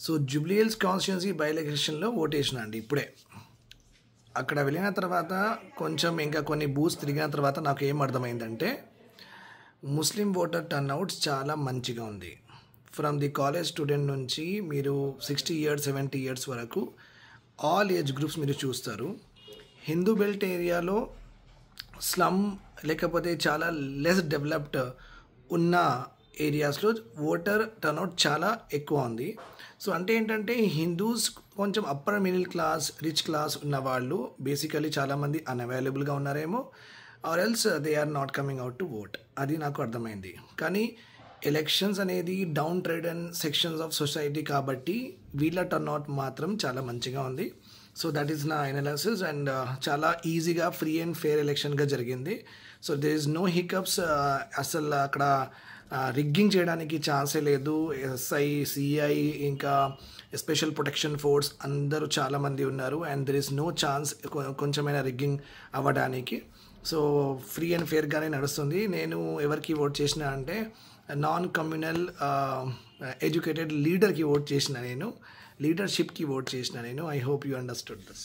So Jubilee hills constituency by ఎలక్షన్లో ఓటేసిన అండి ఇప్పుడే. అక్కడ వెళ్ళిన తర్వాత కొంచెం ఇంకా కొన్ని బూత్స్ తిరిగిన తర్వాత నాకు ఏం అర్థమైందంటే ముస్లిం ఓటర్ టర్న్అవుట్స్ చాలా మంచిగా ఉంది. ఫ్రమ్ ది కాలేజ్ స్టూడెంట్ నుంచి మీరు 60 ఇయర్స్ 70 ఇయర్స్ వరకు ఆల్ ఏజ్ గ్రూప్స్ మీరు చూస్తారు. హిందూ బెల్ట్ ఏరియాలో స్లమ్ లేకపోతే చాలా లెస్ డెవలప్డ్ ఉన్న ఏరియాస్లో ఓటర్ టర్న్అవుట్ చాలా ఎక్కువ ఉంది. సో అంటే ఏంటంటే హిందూస్ కొంచెం upper middle class rich class ఉన్న వాళ్ళు బేసికలీ చాలామంది అన్అవైలబుల్గా ఉన్నారేమో, or else they are not coming out to vote. అది నాకు అర్థమైంది. కానీ ఎలక్షన్స్ అనేది down traded sections of society కాబట్టి వీళ్ళ టర్న్అవుట్ మాత్రం చాలా మంచిగా ఉంది. సో దట్ ఈస్ నా ఎనాలిసిస్. అండ్ చాలా ఈజీగా ఫ్రీ అండ్ ఫేర్ ఎలక్షన్గా జరిగింది. So there is no hiccups. అసలు అక్కడ రిగ్గింగ్ చేయడానికి ఛాన్సే లేదు. ఎస్ఐ సిఐ ఇంకా స్పెషల్ ప్రొటెక్షన్ ఫోర్స్ అందరూ చాలామంది ఉన్నారు. And there is no chance కొంచెమైనా రిగ్గింగ్ అవ్వడానికి. సో ఫ్రీ అండ్ ఫేర్గానే నడుస్తుంది. నేను ఎవరికి ఓట్ చేసిన అంటే నాన్ కమ్యూనల్ ఎడ్యుకేటెడ్ లీడర్కి ఓట్ చేసిన, నేను లీడర్షిప్కి ఓట్ చేసిన నేను. I hope you understood this.